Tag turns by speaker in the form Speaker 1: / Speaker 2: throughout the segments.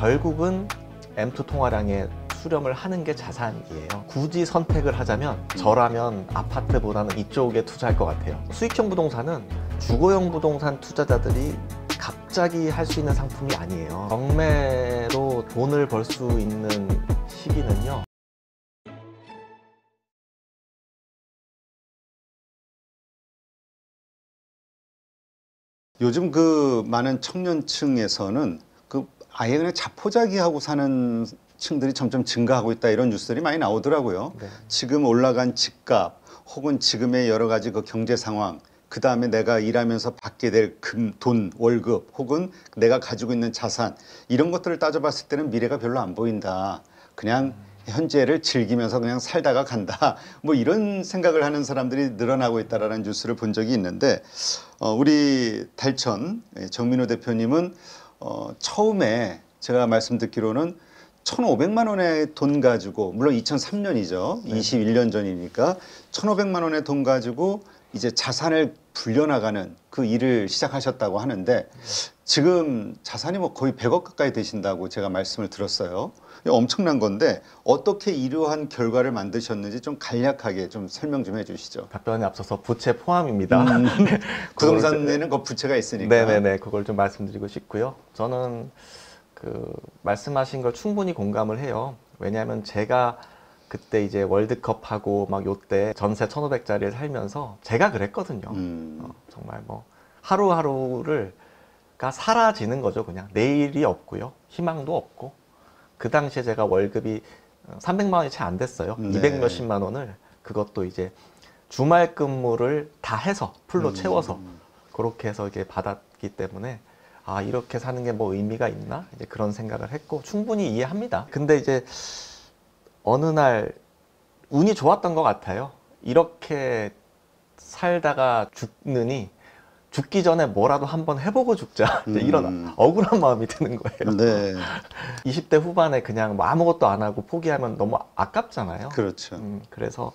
Speaker 1: 결국은 M2 통화량에 수렴을 하는 게 자산이에요. 굳이 선택을 하자면 저라면 아파트보다는 이쪽에 투자할 것 같아요. 수익형 부동산은 주거용 부동산 투자자들이 갑자기 할 수 있는 상품이 아니에요. 경매로 돈을 벌 수 있는 시기는요,
Speaker 2: 요즘 그 많은 청년층에서는 그 아예 그냥 자포자기하고 사는 층들이 점점 증가하고 있다, 이런 뉴스들이 많이 나오더라고요.
Speaker 1: 네.
Speaker 2: 지금 올라간 집값 혹은 지금의 여러 가지 그 경제 상황, 그 다음에 내가 일하면서 받게 될 돈, 월급 혹은 내가 가지고 있는 자산, 이런 것들을 따져봤을 때는 미래가 별로 안 보인다. 그냥 현재를 즐기면서 그냥 살다가 간다. 뭐 이런 생각을 하는 사람들이 늘어나고 있다라는 뉴스를 본 적이 있는데, 우리 달천 정민호 대표님은 처음에 제가 말씀 듣기로는 1,500만 원의 돈 가지고, 물론 2003년이죠.
Speaker 1: 네.
Speaker 2: 21년 전이니까 1,500만 원의 돈 가지고 이제 자산을 불려나가는 그 일을 시작하셨다고 하는데, 지금 자산이 뭐 거의 100억 가까이 되신다고 제가 말씀을 들었어요. 엄청난 건데 어떻게 이러한 결과를 만드셨는지 좀 간략하게 좀 설명 좀 해주시죠.
Speaker 1: 답변에 앞서서 부채 포함입니다.
Speaker 2: 부동산에는 그 부채가 있으니까.
Speaker 1: 네네네, 그걸 좀 말씀드리고 싶고요. 저는 그 말씀하신 걸 충분히 공감을 해요. 왜냐하면 제가 그때 이제 월드컵하고 막 요때 전세 1,500짜리를 살면서 제가 그랬거든요. 정말 뭐 하루하루가 사라지는 거죠. 그냥 내일이 없고요, 희망도 없고. 그 당시에 제가 월급이 300만 원이 채 안 됐어요.
Speaker 2: 네.
Speaker 1: 200 몇십만 원을, 그것도 이제 주말 근무를 다 해서 풀로 채워서 그렇게 해서 이게 받았기 때문에, 아, 이렇게 사는 게 뭐 의미가 있나? 이제 그런 생각을 했고, 충분히 이해합니다. 근데 이제 어느 날 운이 좋았던 것 같아요. 이렇게 살다가 죽느니 죽기 전에 뭐라도 한번 해보고 죽자. 이제 이런 억울한 마음이 드는 거예요.
Speaker 2: 네.
Speaker 1: 20대 후반에 그냥 뭐 아무것도 안 하고 포기하면 너무 아깝잖아요.
Speaker 2: 그렇죠.
Speaker 1: 그래서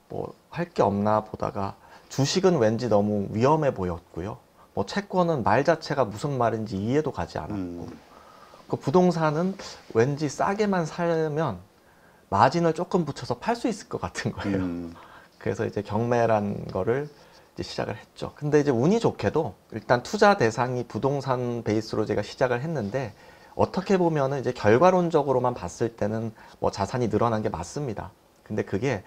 Speaker 1: 뭐 할 게 없나 보다가 주식은 왠지 너무 위험해 보였고요. 뭐 채권은 말 자체가 무슨 말인지 이해도 가지 않았고, 그 부동산은 왠지 싸게만 살면 마진을 조금 붙여서 팔 수 있을 것 같은 거예요. 그래서 이제 경매란 거를 이제 시작을 했죠. 근데 이제 운이 좋게도 일단 투자 대상이 부동산 베이스로 제가 시작을 했는데, 어떻게 보면은 이제 결과론적으로만 봤을 때는 뭐 자산이 늘어난 게 맞습니다. 근데 그게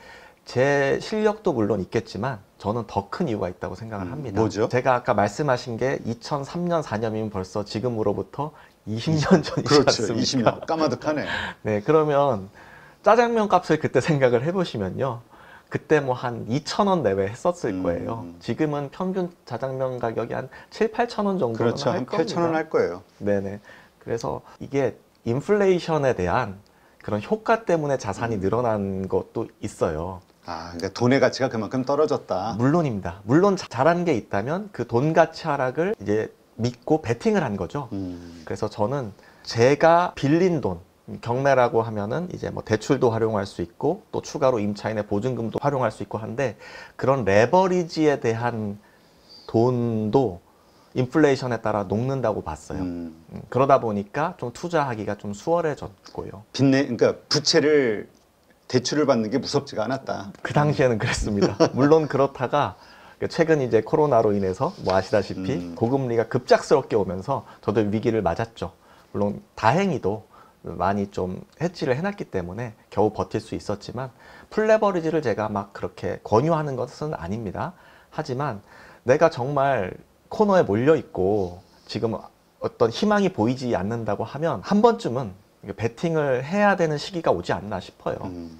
Speaker 1: 제 실력도 물론 있겠지만 저는 더 큰 이유가 있다고 생각을 합니다.
Speaker 2: 뭐죠?
Speaker 1: 제가 아까 말씀하신 게 2003년, 4년이면 벌써 지금으로부터 20년 전이지
Speaker 2: 그렇죠.
Speaker 1: 않습니까?
Speaker 2: 20년. 까마득하네.
Speaker 1: 네, 그러면 짜장면 값을 그때 생각을 해보시면요, 그때 뭐 한 2,000원 내외 했었을 거예요. 지금은 평균 짜장면 가격이 한 7, 8천 원 정도는
Speaker 2: 그렇죠.
Speaker 1: 할
Speaker 2: 한
Speaker 1: 겁니다.
Speaker 2: 8,000원 할 거예요.
Speaker 1: 네네. 그래서 이게 인플레이션에 대한 그런 효과 때문에 자산이 늘어난 것도 있어요.
Speaker 2: 아, 그러니까 돈의 가치가 그만큼 떨어졌다.
Speaker 1: 물론입니다. 물론 잘한 게 있다면 그 돈 가치 하락을 이제 믿고 베팅을 한 거죠. 그래서 저는 제가 빌린 돈, 경매라고 하면은 이제 뭐 대출도 활용할 수 있고 또 추가로 임차인의 보증금도 활용할 수 있고 한데, 그런 레버리지에 대한 돈도 인플레이션에 따라 녹는다고 봤어요. 그러다 보니까 좀 투자하기가 좀 수월해졌고요.
Speaker 2: 그러니까 부채를, 대출을 받는 게 무섭지가 않았다.
Speaker 1: 그 당시에는 그랬습니다. 물론 그렇다가 최근 이제 코로나로 인해서 뭐 아시다시피 고금리가 급작스럽게 오면서 저도 위기를 맞았죠. 물론 다행히도 많이 좀 해지를 해놨기 때문에 겨우 버틸 수 있었지만, 풀레버리지를 제가 막 그렇게 권유하는 것은 아닙니다. 하지만 내가 정말 코너에 몰려 있고 지금 어떤 희망이 보이지 않는다고 하면 한 번쯤은 베팅을 해야 되는 시기가 오지 않나 싶어요.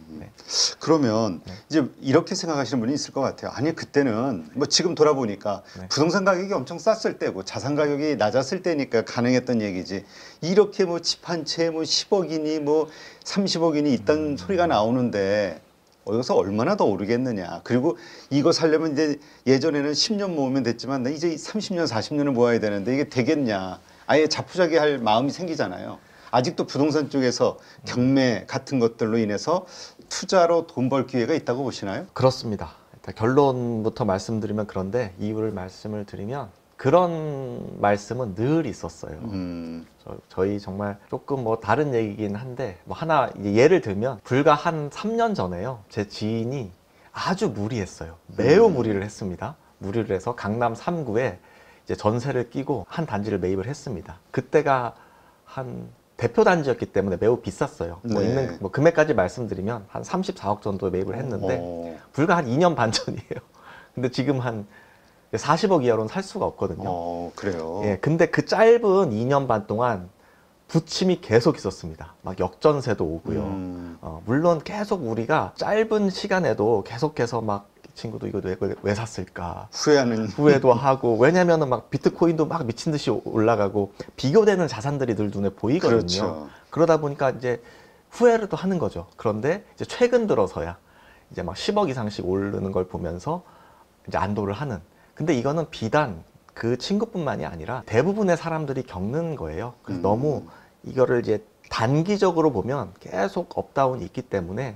Speaker 1: 네.
Speaker 2: 그러면 이제 이렇게 생각하시는 분이 있을 것 같아요. 아니, 그때는 뭐 지금 돌아보니까
Speaker 1: 네.
Speaker 2: 부동산 가격이 엄청 쌌을 때고 자산 가격이 낮았을 때니까 가능했던 얘기지. 이렇게 뭐 집 한 채 뭐 10억이니 뭐 30억이니 있다는 소리가 나오는데 여기서 얼마나 더 오르겠느냐. 그리고 이거 살려면 이제 예전에는 10년 모으면 됐지만 나 이제 30년, 40년을 모아야 되는데 이게 되겠냐. 아예 자포자기 할 마음이 생기잖아요. 아직도 부동산 쪽에서 경매 같은 것들로 인해서 투자로 돈 벌 기회가 있다고 보시나요?
Speaker 1: 그렇습니다. 일단 결론부터 말씀드리면, 그런데 이유를 말씀을 드리면, 그런 말씀은 늘 있었어요.
Speaker 2: 음.
Speaker 1: 저희 정말 조금 뭐 다른 얘기긴 한데 뭐 하나 이제 예를 들면 불과 한 3년 전에요. 제 지인이 아주 무리했어요. 매우 무리를 했습니다. 무리를 해서 강남 3구에 이제 전세를 끼고 한 단지를 매입을 했습니다. 그때가 한 대표 단지였기 때문에 매우 비쌌어요. 뭐
Speaker 2: 네.
Speaker 1: 있는 뭐 금액까지 말씀드리면 한 34억 정도에 매입을 했는데
Speaker 2: 어.
Speaker 1: 불과 한 2년 반 전이에요. 근데 지금 한 40억 이하로는 살 수가 없거든요.
Speaker 2: 그래요.
Speaker 1: 예, 근데 그 짧은 2년 반 동안 부침이 계속 있었습니다. 막 역전세도 오고요. 물론 계속 우리가 짧은 시간에도 계속해서 막 이 친구도 이거 왜 샀을까
Speaker 2: 후회하는.
Speaker 1: 후회도 하고, 왜냐면은 막 비트코인도 막 미친 듯이 올라가고 비교되는 자산들이 늘 눈에 보이거든요.
Speaker 2: 그렇죠.
Speaker 1: 그러다 보니까 이제 후회를 또 하는 거죠. 그런데 이제 최근 들어서야 이제 막 10억 이상씩 오르는 걸 보면서 이제 안도를 하는. 근데 이거는 비단 그 친구뿐만이 아니라 대부분의 사람들이 겪는 거예요. 그래서 너무 이거를 이제 단기적으로 보면 계속 업다운이 있기 때문에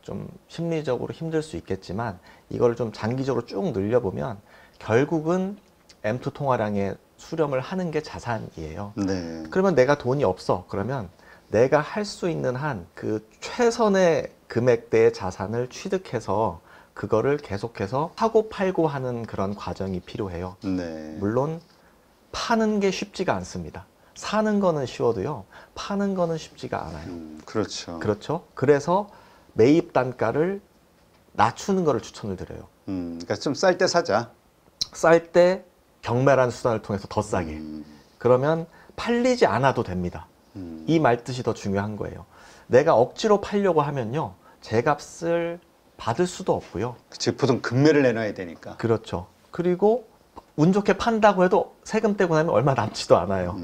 Speaker 1: 좀 심리적으로 힘들 수 있겠지만, 이걸 좀 장기적으로 쭉 늘려보면 결국은 M2 통화량에 수렴을 하는 게 자산이에요.
Speaker 2: 네.
Speaker 1: 그러면 내가 돈이 없어. 그러면 내가 할 수 있는 한 그 최선의 금액대의 자산을 취득해서 그거를 계속해서 사고 팔고 하는 그런 과정이 필요해요.
Speaker 2: 네.
Speaker 1: 물론 파는 게 쉽지가 않습니다. 사는 거는 쉬워도요, 파는 거는 쉽지가 않아요.
Speaker 2: 그렇죠.
Speaker 1: 그렇죠? 그래서 매입 단가를 낮추는 거를 추천을 드려요.
Speaker 2: 그러니까 좀 쌀 때 사자.
Speaker 1: 쌀 때 경매라는 수단을 통해서 더 싸게. 그러면 팔리지 않아도 됩니다. 이 말뜻이 더 중요한 거예요. 내가 억지로 팔려고 하면요, 제값을 받을 수도 없고요.
Speaker 2: 즉 보통 금매를 내놔야 되니까.
Speaker 1: 그렇죠. 그리고 운 좋게 판다고 해도 세금 떼고 나면 얼마 남지도 않아요.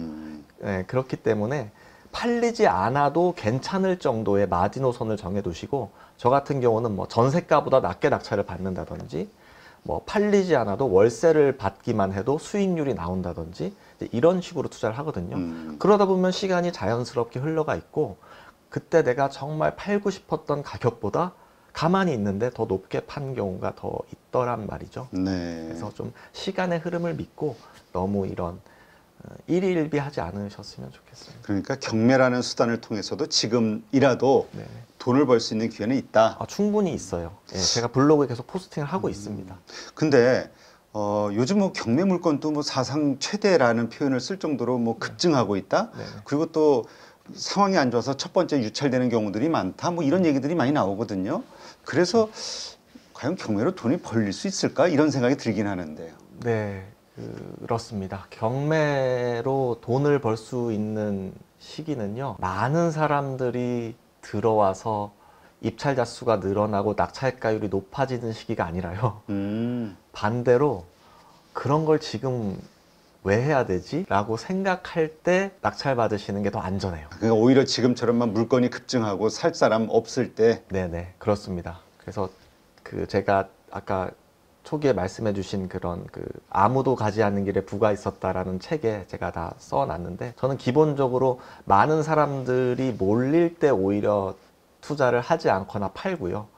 Speaker 1: 네, 그렇기 때문에 팔리지 않아도 괜찮을 정도의 마지노선을 정해두시고, 저 같은 경우는 뭐 전세가보다 낮게 낙찰을 받는다든지, 뭐 팔리지 않아도 월세를 받기만 해도 수익률이 나온다든지, 이런 식으로 투자를 하거든요. 그러다 보면 시간이 자연스럽게 흘러가 있고, 그때 내가 정말 팔고 싶었던 가격보다 가만히 있는데 더 높게 판 경우가 더 있더란 말이죠.
Speaker 2: 네.
Speaker 1: 그래서 좀 시간의 흐름을 믿고 너무 이런 일희일비하지 않으셨으면 좋겠어요.
Speaker 2: 그러니까 경매라는 수단을 통해서도 지금이라도
Speaker 1: 네.
Speaker 2: 돈을 벌 수 있는 기회는 있다.
Speaker 1: 충분히 있어요. 예, 제가 블로그에 계속 포스팅을 하고 있습니다.
Speaker 2: 근데 요즘 뭐 경매 물건도 뭐 사상 최대라는 표현을 쓸 정도로 뭐 급증하고 있다.
Speaker 1: 네.
Speaker 2: 그리고 또 상황이 안 좋아서 첫 번째 유찰되는 경우들이 많다. 뭐 이런 얘기들이 많이 나오거든요. 그래서 과연 경매로 돈이 벌릴 수 있을까? 이런 생각이 들긴 하는데요.
Speaker 1: 네, 그렇습니다. 경매로 돈을 벌 수 있는 시기는요, 많은 사람들이 들어와서 입찰자 수가 늘어나고 낙찰가율이 높아지는 시기가 아니라요. 반대로 그런 걸 지금 왜 해야 되지? 라고 생각할 때 낙찰 받으시는 게 더 안전해요.
Speaker 2: 그러니까 오히려 지금처럼만 물건이 급증하고 살 사람 없을 때.
Speaker 1: 네네, 그렇습니다. 그래서 제가 아까 초기에 말씀해 주신 그런 아무도 가지 않는 길에 부가 있었다라는 책에 제가 다 써놨는데, 저는 기본적으로 많은 사람들이 몰릴 때 오히려 투자를 하지 않거나 팔고요,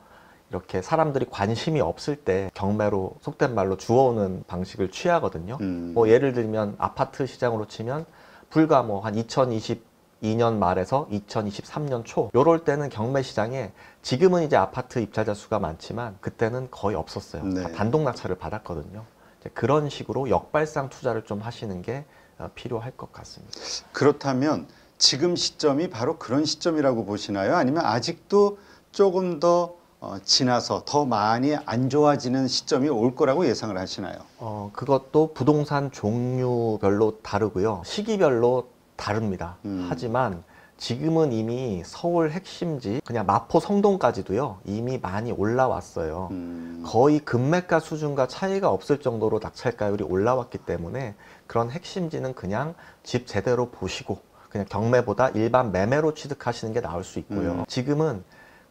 Speaker 1: 이렇게 사람들이 관심이 없을 때 경매로 속된 말로 주워오는 방식을 취하거든요. 뭐 예를 들면 아파트 시장으로 치면 불과 뭐 한 2022년 말에서 2023년 초, 요럴 때는 경매 시장에, 지금은 이제 아파트 입찰자 수가 많지만 그때는 거의 없었어요.
Speaker 2: 네.
Speaker 1: 다 단독 낙찰을 받았거든요. 이제 그런 식으로 역발상 투자를 좀 하시는 게 필요할 것 같습니다.
Speaker 2: 그렇다면 지금 시점이 바로 그런 시점이라고 보시나요? 아니면 아직도 조금 더 지나서 더 많이 안 좋아지는 시점이 올 거라고 예상을 하시나요?
Speaker 1: 그것도 부동산 종류별로 다르고요, 시기별로 다릅니다. 하지만 지금은 이미 서울 핵심지 그냥 마포 성동까지도요 이미 많이 올라왔어요. 거의 금매가 수준과 차이가 없을 정도로 낙찰가율이 올라왔기 때문에 그런 핵심지는 그냥 집 제대로 보시고 그냥 경매보다 일반 매매로 취득하시는 게 나을 수 있고요. 지금은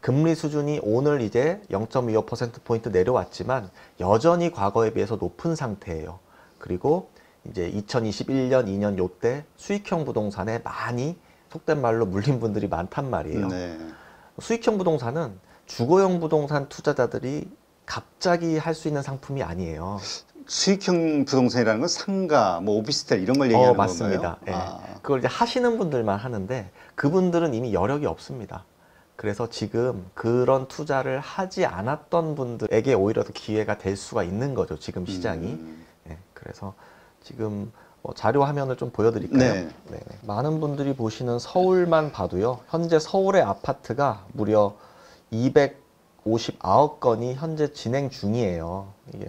Speaker 1: 금리 수준이 오늘 이제 0.25%포인트 내려왔지만 여전히 과거에 비해서 높은 상태예요. 그리고 이제 2021년, 2년 요때 수익형 부동산에 많이 속된 말로 물린 분들이 많단 말이에요.
Speaker 2: 네.
Speaker 1: 수익형 부동산은 주거용 부동산 투자자들이 갑자기 할 수 있는 상품이 아니에요.
Speaker 2: 수익형 부동산이라는 건 상가, 뭐 오피스텔 이런 걸 얘기하는
Speaker 1: 맞습니다.
Speaker 2: 건가요?
Speaker 1: 예. 그걸 이제 하시는 분들만 하는데 그분들은 이미 여력이 없습니다. 그래서 지금 그런 투자를 하지 않았던 분들에게 오히려 더 기회가 될 수가 있는 거죠. 지금 시장이. 예. 그래서 지금 자료 화면을 좀 보여드릴까요?
Speaker 2: 네.
Speaker 1: 네. 많은 분들이 보시는 서울만 봐도요. 현재 서울의 아파트가 무려 259건이 현재 진행 중이에요. 이게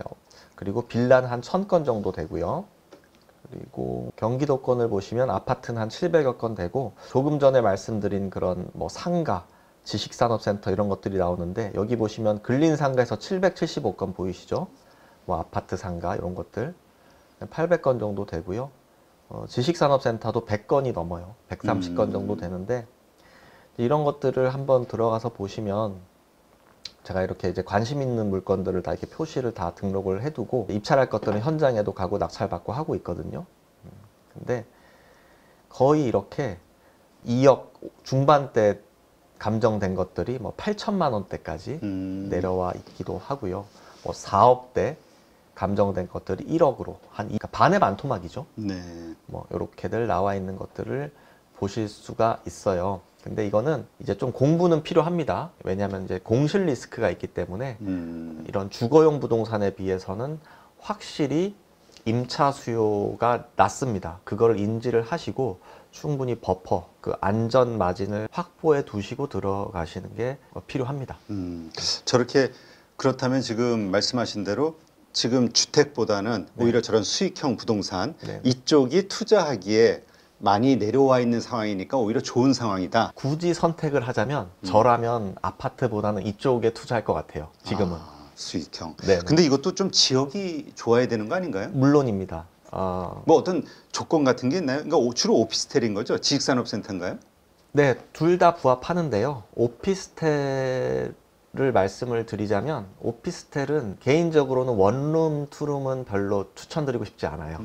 Speaker 1: 그리고 빌라는 한 1000건 정도 되고요. 그리고 경기도권을 보시면 아파트는 한 700여 건 되고, 조금 전에 말씀드린 그런 뭐 상가, 지식산업센터 이런 것들이 나오는데, 여기 보시면 근린상가에서 775건 보이시죠? 뭐 아파트 상가 이런 것들 800건 정도 되고요. 지식산업센터도 100건이 넘어요. 130건 정도 되는데, 이런 것들을 한번 들어가서 보시면 제가 이렇게 이제 관심 있는 물건들을 다 이렇게 표시를 다 등록을 해두고, 입찰할 것들은 현장에도 가고 낙찰받고 하고 있거든요. 근데 거의 이렇게 2억 중반대 감정된 것들이 뭐 8천만 원대까지 내려와 있기도 하고요. 뭐 4억대 감정된 것들이 1억으로 그러니까 반의 반토막이죠.
Speaker 2: 네.
Speaker 1: 뭐 이렇게들 나와 있는 것들을 보실 수가 있어요. 근데 이거는 이제 좀 공부는 필요합니다. 왜냐하면 이제 공실 리스크가 있기 때문에 이런 주거용 부동산에 비해서는 확실히 임차 수요가 낮습니다. 그걸 인지를 하시고 충분히 버퍼, 그 안전 마진을 확보해 두시고 들어가시는 게 필요합니다.
Speaker 2: 저렇게 그렇다면 지금 말씀하신 대로 지금 주택보다는 오히려 저런 수익형 부동산 이쪽이 투자하기에 많이 내려와 있는 상황이니까 오히려 좋은 상황이다.
Speaker 1: 굳이 선택을 하자면 저라면 아파트보다는 이쪽에 투자할 것 같아요. 지금은.
Speaker 2: 수익형.
Speaker 1: 네네.
Speaker 2: 근데 이것도 좀 지역이 좋아야 되는 거 아닌가요?
Speaker 1: 물론입니다.
Speaker 2: 뭐 어떤 조건 같은 게 있나요? 그러니까 주로 오피스텔인 거죠? 지식산업센터인가요?
Speaker 1: 네, 둘 다 부합하는데요. 오피스텔을 말씀을 드리자면, 오피스텔은 개인적으로는 원룸, 투룸은 별로 추천드리고 싶지 않아요.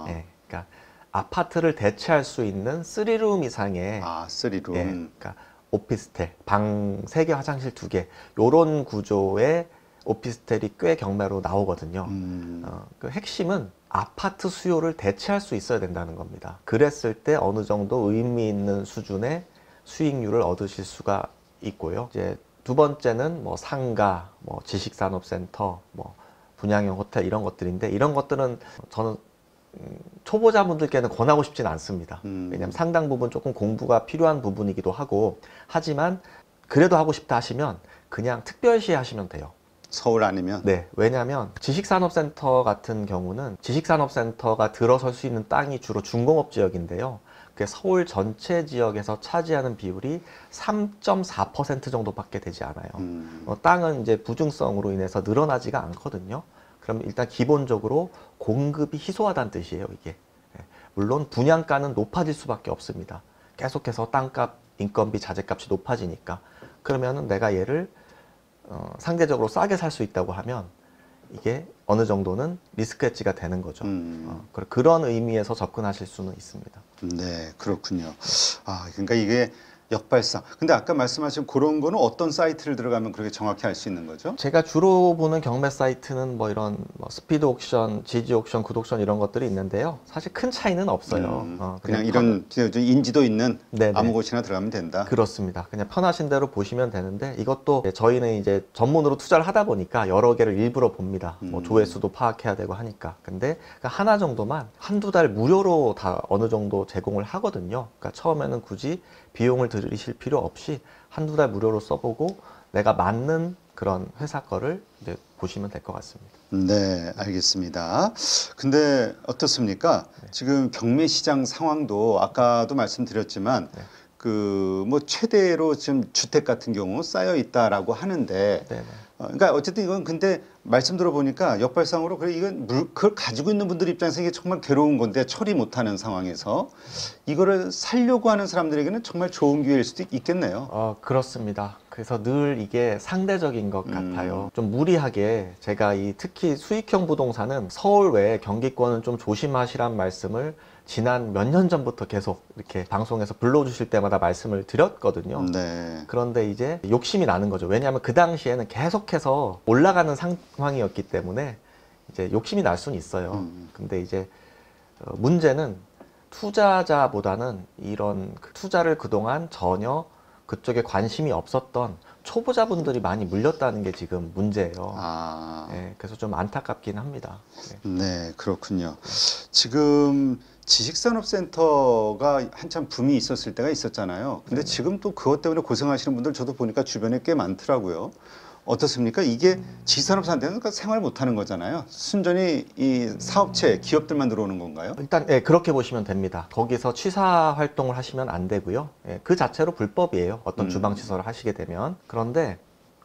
Speaker 1: 네, 그러니까 아파트를 대체할 수 있는 3룸 이상의
Speaker 2: 3룸.
Speaker 1: 예, 그러니까 오피스텔, 방 3개, 화장실 2개 요런 구조의 오피스텔이 꽤 경매로 나오거든요. 그 핵심은 아파트 수요를 대체할 수 있어야 된다는 겁니다. 그랬을 때 어느 정도 의미 있는 수준의 수익률을 얻으실 수가 있고요. 이제 두 번째는 뭐 상가, 뭐 지식산업센터, 뭐 분양형 호텔 이런 것들인데, 이런 것들은 저는 초보자분들께는 권하고 싶지는 않습니다. 왜냐하면 상당 부분 조금 공부가 필요한 부분이기도 하고, 하지만 그래도 하고 싶다 하시면 그냥 특별시 하시면 돼요.
Speaker 2: 서울 아니면?
Speaker 1: 네, 왜냐하면 지식산업센터 같은 경우는 지식산업센터가 들어설 수 있는 땅이 주로 중공업 지역인데요. 그게 서울 전체 지역에서 차지하는 비율이 3.4% 정도밖에 되지 않아요. 땅은 이제 부증성으로 인해서 늘어나지가 않거든요. 그럼 일단 기본적으로 공급이 희소하다는 뜻이에요, 이게. 물론 분양가는 높아질 수밖에 없습니다. 계속해서 땅값, 인건비, 자재값이 높아지니까. 그러면은 내가 얘를 상대적으로 싸게 살 수 있다고 하면 이게 어느 정도는 리스크 헤지가 되는 거죠. 그런 의미에서 접근하실 수는 있습니다.
Speaker 2: 네, 그렇군요. 그러니까 이게 역발상. 근데 아까 말씀하신 그런 거는 어떤 사이트를 들어가면 그렇게 정확히 알 수 있는 거죠?
Speaker 1: 제가 주로 보는 경매 사이트는 뭐 이런 스피드 옥션, 지지 옥션, 굿옥션 이런 것들이 있는데요. 사실 큰 차이는 없어요.
Speaker 2: 그냥 이런 인지도 있는
Speaker 1: 네네.
Speaker 2: 아무 곳이나 들어가면 된다.
Speaker 1: 그렇습니다. 그냥 편하신 대로 보시면 되는데, 이것도 저희는 이제 전문으로 투자를 하다 보니까 여러 개를 일부러 봅니다. 뭐 조회수도 파악해야 되고 하니까. 근데 하나 정도만 한두 달 무료로 다 어느 정도 제공을 하거든요. 그러니까 처음에는 굳이 비용을 들이실 필요 없이 한두 달 무료로 써보고 내가 맞는 그런 회사 거를 이제 보시면 될 것 같습니다.
Speaker 2: 네, 알겠습니다. 근데 어떻습니까? 지금 경매 시장 상황도 아까도 말씀드렸지만 그 뭐 최대로 지금 주택 같은 경우 쌓여 있다라고 하는데, 그러니까 어쨌든 이건 근데 말씀 들어보니까 역발상으로 그래 이건 그걸 가지고 있는 분들 입장에서 이게 정말 괴로운 건데 처리 못하는 상황에서 이거를 살려고 하는 사람들에게는 정말 좋은 기회일 수도 있겠네요.
Speaker 1: 그렇습니다. 그래서 늘 이게 상대적인 것 같아요. 좀 무리하게 제가 특히 수익형 부동산은 서울 외에 경기권은 좀 조심하시란 말씀을 지난 몇 년 전부터 계속 이렇게 방송에서 불러주실 때마다 말씀을 드렸거든요.
Speaker 2: 네.
Speaker 1: 그런데 이제 욕심이 나는 거죠. 왜냐하면 그 당시에는 계속해서 올라가는 상황이었기 때문에 이제 욕심이 날 수는 있어요. 근데 이제 문제는 투자자보다는 이런 투자를 그동안 전혀 그쪽에 관심이 없었던 초보자분들이 많이 물렸다는 게 지금 문제예요.
Speaker 2: 아,
Speaker 1: 네, 그래서 좀 안타깝긴 합니다. 네.
Speaker 2: 네, 그렇군요. 지금 지식산업센터가 한참 붐이 있었을 때가 있었잖아요. 근데
Speaker 1: 네네.
Speaker 2: 지금 또 그것 때문에 고생하시는 분들 저도 보니까 주변에 꽤 많더라고요. 어떻습니까? 이게 지식산업센터는 그러니까 생활 못하는 거잖아요. 순전히 이 사업체, 기업들만 들어오는 건가요?
Speaker 1: 일단 예, 그렇게 보시면 됩니다. 거기서 취사 활동을 하시면 안 되고요. 예, 그 자체로 불법이에요. 어떤 주방 시설을 하시게 되면. 그런데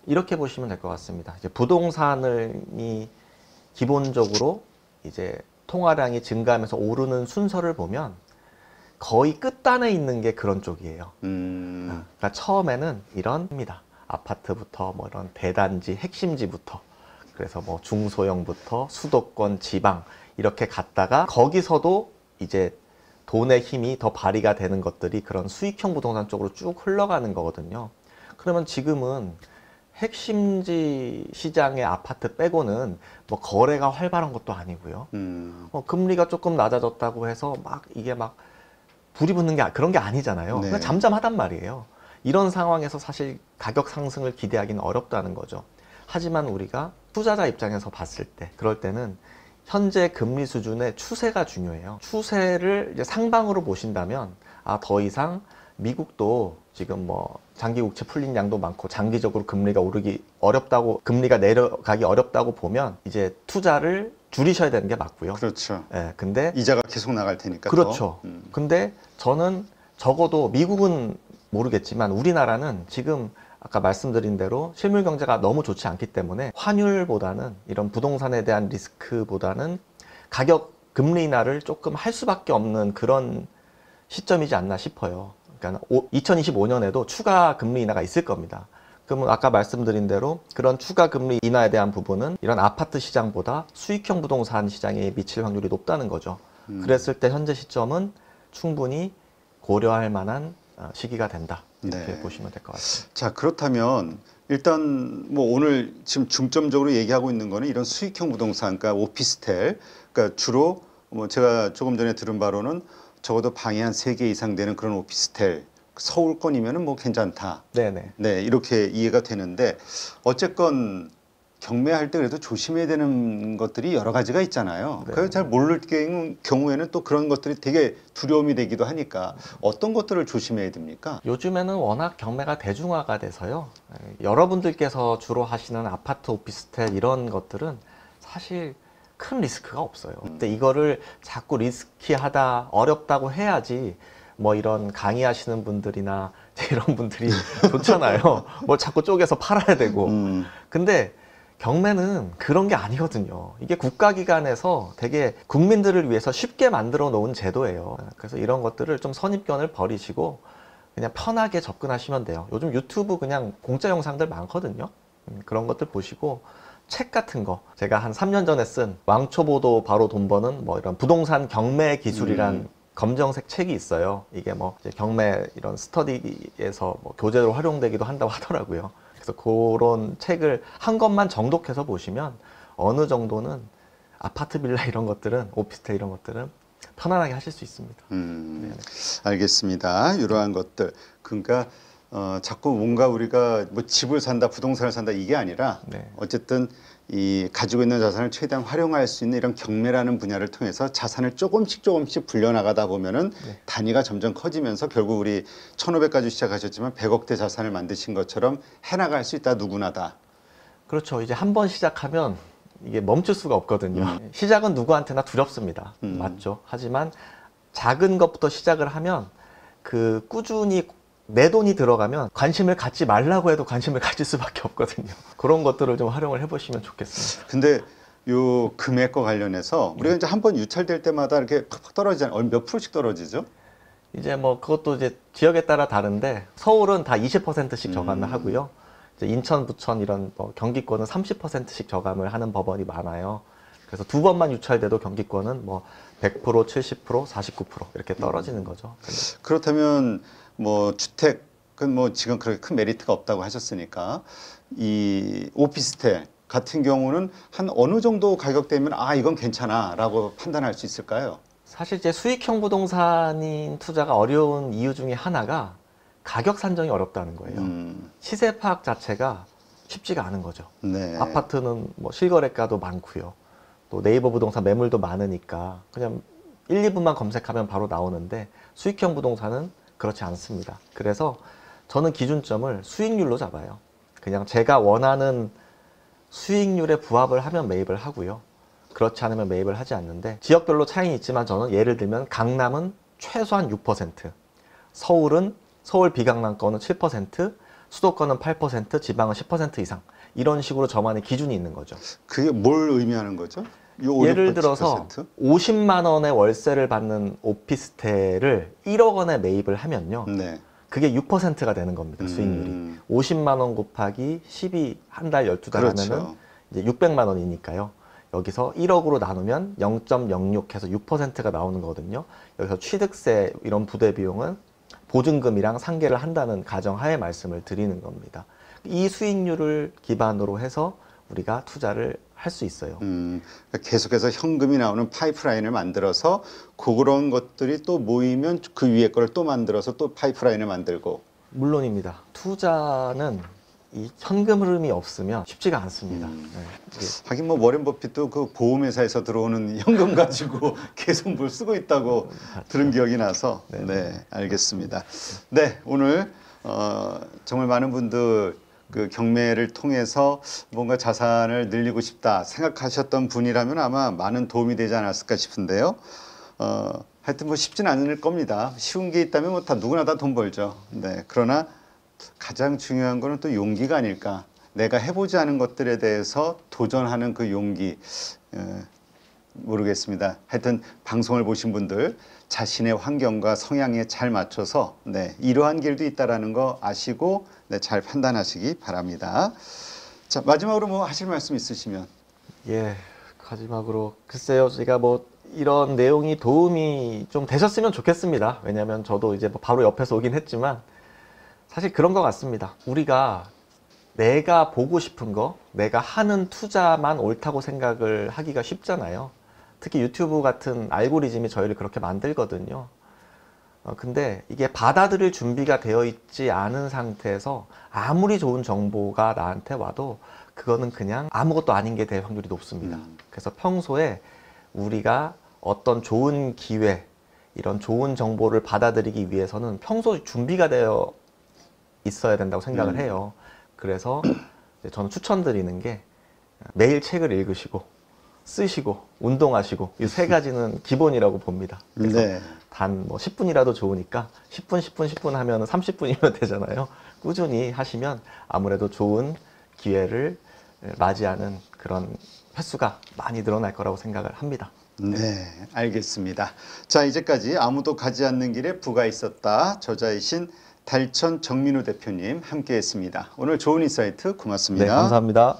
Speaker 1: 이렇게 보시면 될 것 같습니다. 이제 부동산이 기본적으로 이제 통화량이 증가하면서 오르는 순서를 보면 거의 끝단에 있는 게 그런 쪽이에요. 그러니까 처음에는 이런입니다. 아파트부터 뭐 이런 대단지, 핵심지부터 그래서 뭐 중소형부터 수도권, 지방 이렇게 갔다가 거기서도 이제 돈의 힘이 더 발휘가 되는 것들이 그런 수익형 부동산 쪽으로 쭉 흘러가는 거거든요. 그러면 지금은 핵심지 시장의 아파트 빼고는 뭐 거래가 활발한 것도 아니고요. 금리가 조금 낮아졌다고 해서 막 이게 막 불이 붙는 게 그런 게 아니잖아요.
Speaker 2: 네.
Speaker 1: 그냥 잠잠하단 말이에요. 이런 상황에서 사실 가격 상승을 기대하기는 어렵다는 거죠. 하지만 우리가 투자자 입장에서 봤을 때, 그럴 때는 현재 금리 수준의 추세가 중요해요. 추세를 이제 상방으로 보신다면, 더 이상 미국도 지금 뭐 장기 국채 풀린 양도 많고 장기적으로 금리가 오르기 어렵다고, 금리가 내려가기 어렵다고 보면 이제 투자를 줄이셔야 되는 게 맞고요.
Speaker 2: 그렇죠.
Speaker 1: 예, 근데
Speaker 2: 이자가 계속 나갈 테니까.
Speaker 1: 그렇죠.
Speaker 2: 더.
Speaker 1: 근데 저는 적어도 미국은 모르겠지만 우리나라는 지금 아까 말씀드린 대로 실물 경제가 너무 좋지 않기 때문에 환율보다는 이런 부동산에 대한 리스크보다는 가격 금리 인하를 조금 할 수밖에 없는 그런 시점이지 않나 싶어요. 그러니까 2025년에도 추가 금리 인하가 있을 겁니다. 그러면 아까 말씀드린 대로 그런 추가 금리 인하에 대한 부분은 이런 아파트 시장보다 수익형 부동산 시장에 미칠 확률이 높다는 거죠. 그랬을 때 현재 시점은 충분히 고려할 만한 시기가 된다. 이렇게
Speaker 2: 네.
Speaker 1: 보시면 될 것 같습니다.
Speaker 2: 자, 그렇다면 일단 뭐 오늘 지금 중점적으로 얘기하고 있는 거는 이런 수익형 부동산, 그러니까 오피스텔, 그러니까 주로 뭐 제가 조금 전에 들은 바로는 적어도 방이 한 3개 이상 되는 그런 오피스텔, 서울권이면은 뭐 괜찮다.
Speaker 1: 네네.
Speaker 2: 네, 이렇게 이해가 되는데 어쨌건 경매할 때 그래도 조심해야 되는 것들이 여러 가지가 있잖아요.
Speaker 1: 네.
Speaker 2: 그래서 잘 모를 경우에는 또 그런 것들이 되게 두려움이 되기도 하니까 어떤 것들을 조심해야 됩니까?
Speaker 1: 요즘에는 워낙 경매가 대중화가 돼서요. 여러분들께서 주로 하시는 아파트, 오피스텔 이런 것들은 사실 큰 리스크가 없어요. 근데 이거를 자꾸 리스키하다, 어렵다고 해야지 뭐 이런 강의하시는 분들이나 이런 분들이 좋잖아요. 뭘 자꾸 쪼개서 팔아야 되고. 근데 경매는 그런 게 아니거든요. 이게 국가기관에서 되게 국민들을 위해서 쉽게 만들어 놓은 제도예요. 그래서 이런 것들을 좀 선입견을 버리시고 그냥 편하게 접근하시면 돼요. 요즘 유튜브 그냥 공짜 영상들 많거든요. 그런 것들 보시고 책 같은 거, 제가 한 3년 전에 쓴 왕초보도 바로 돈 버는 뭐 이런 부동산 경매 기술이란 검정색 책이 있어요. 이게 뭐 이제 경매 이런 스터디에서 뭐 교재로 활용되기도 한다고 하더라고요. 그래서 그런 책을 한 권만 정독해서 보시면 어느 정도는 아파트 빌라 이런 것들은, 오피스텔 이런 것들은 편안하게 하실 수 있습니다. 네네.
Speaker 2: 알겠습니다. 이러한 것들. 그러니까 자꾸 뭔가 우리가 뭐 집을 산다, 부동산을 산다 이게 아니라
Speaker 1: 네.
Speaker 2: 어쨌든 이 가지고 있는 자산을 최대한 활용할 수 있는 이런 경매라는 분야를 통해서 자산을 조금씩 불려나가다 보면은
Speaker 1: 네.
Speaker 2: 단위가 점점 커지면서 결국 우리 1,500까지 시작하셨지만 100억대 자산을 만드신 것처럼 해나갈 수 있다 누구나다.
Speaker 1: 그렇죠. 이제 한 번 시작하면 이게 멈출 수가 없거든요. 시작은 누구한테나 두렵습니다. 맞죠. 하지만 작은 것부터 시작을 하면 그 꾸준히 내 돈이 들어가면 관심을 갖지 말라고 해도 관심을 가질 수밖에 없거든요. 그런 것들을 좀 활용을 해보시면 좋겠습니다.
Speaker 2: 근데 요 금액과 관련해서 우리가 이제 한 번 유찰될 때마다 이렇게 팍팍 떨어지잖아요. 몇 프로씩 떨어지죠?
Speaker 1: 이제 뭐 그것도 이제 지역에 따라 다른데 서울은 다 20%씩 저감을 하고요. 이제 인천, 부천 이런 뭐 경기권은 30%씩 저감을 하는 법원이 많아요. 그래서 두 번만 유찰돼도 경기권은 뭐 100%, 70%, 49% 이렇게 떨어지는 거죠.
Speaker 2: 그렇다면 뭐 주택은 뭐 지금 그렇게 큰 메리트가 없다고 하셨으니까 이 오피스텔 같은 경우는 한 어느 정도 가격대면 아 이건 괜찮아라고 판단할 수 있을까요?
Speaker 1: 사실 이제 수익형 부동산인 투자가 어려운 이유 중에 하나가 가격 산정이 어렵다는 거예요. 시세 파악 자체가 쉽지가 않은 거죠.
Speaker 2: 네.
Speaker 1: 아파트는 뭐 실거래가도 많고요. 또 네이버 부동산 매물도 많으니까 그냥 1, 2분만 검색하면 바로 나오는데 수익형 부동산은 그렇지 않습니다. 그래서 저는 기준점을 수익률로 잡아요. 그냥 제가 원하는 수익률에 부합을 하면 매입을 하고요. 그렇지 않으면 매입을 하지 않는데 지역별로 차이는 있지만 저는 예를 들면 강남은 최소한 6%, 서울은 서울 비강남권은 7%, 수도권은 8%, 지방은 10% 이상 이런 식으로 저만의 기준이 있는 거죠.
Speaker 2: 그게 뭘 의미하는 거죠? 이 5,
Speaker 1: 예를 들어서
Speaker 2: 10%?
Speaker 1: 50만 원의 월세를 받는 오피스텔을 1억 원에 매입을 하면요.
Speaker 2: 네.
Speaker 1: 그게 6%가 되는 겁니다. 수익률이. 50만 원 곱하기 12 한 달 12달
Speaker 2: 그렇죠.
Speaker 1: 하면은 이제 600만 원이니까요. 여기서 1억으로 나누면 0.06 해서 6%가 나오는 거거든요. 여기서 취득세 이런 부대 비용은 보증금이랑 상계를 한다는 가정하에 말씀을 드리는 겁니다. 이 수익률을 기반으로 해서 우리가 투자를 할 수 있어요.
Speaker 2: 계속해서 현금이 나오는 파이프라인을 만들어서 그런 것들이 또 모이면 그 위에 거를 또 만들어서 또 파이프라인을 만들고.
Speaker 1: 물론입니다. 투자는 이 현금 흐름이 없으면 쉽지가 않습니다. 네. 이게
Speaker 2: 하긴 뭐 워렌 버핏도 그 보험회사에서 들어오는 현금 가지고 계속 뭘 쓰고 있다고 들은 기억이 나서 네, 알겠습니다. 네, 오늘 정말 많은 분들 그 경매를 통해서 뭔가 자산을 늘리고 싶다 생각하셨던 분이라면 아마 많은 도움이 되지 않았을까 싶은데요. 하여튼 뭐 쉽진 않을 겁니다. 쉬운 게 있다면 뭐 다 누구나 다 돈 벌죠. 네, 그러나 가장 중요한 거는 또 용기가 아닐까. 내가 해보지 않은 것들에 대해서 도전하는 그 용기. 모르겠습니다. 하여튼 방송을 보신 분들 자신의 환경과 성향에 잘 맞춰서 네, 이러한 길도 있다라는 거 아시고 네, 잘 판단하시기 바랍니다. 자, 마지막으로 뭐 하실 말씀 있으시면.
Speaker 1: 예, 마지막으로 글쎄요, 제가 뭐 이런 내용이 도움이 좀 되셨으면 좋겠습니다. 왜냐하면 저도 이제 뭐 바로 옆에서 오긴 했지만 사실 그런 것 같습니다. 우리가 내가 보고 싶은 거, 내가 하는 투자만 옳다고 생각을 하기가 쉽잖아요. 특히 유튜브 같은 알고리즘이 저희를 그렇게 만들거든요. 근데 이게 받아들일 준비가 되어 있지 않은 상태에서 아무리 좋은 정보가 나한테 와도 그거는 그냥 아무것도 아닌 게 될 확률이 높습니다. 그래서 평소에 우리가 어떤 좋은 기회, 이런 좋은 정보를 받아들이기 위해서는 평소 준비가 되어 있어야 된다고 생각을 해요. 그래서 저는 추천드리는 게 매일 책을 읽으시고 쓰시고 운동하시고 이 세 가지는 기본이라고 봅니다. 그래서
Speaker 2: 네.
Speaker 1: 단 뭐 10분이라도 좋으니까 10분, 10분, 10분 하면 30분이면 되잖아요. 꾸준히 하시면 아무래도 좋은 기회를 맞이하는 그런 횟수가 많이 늘어날 거라고 생각을 합니다.
Speaker 2: 네, 알겠습니다. 자, 이제까지 아무도 가지 않는 길에 부가 있었다. 저자이신 달천 정민우 대표님 함께했습니다. 오늘 좋은 인사이트 고맙습니다.
Speaker 1: 네, 감사합니다.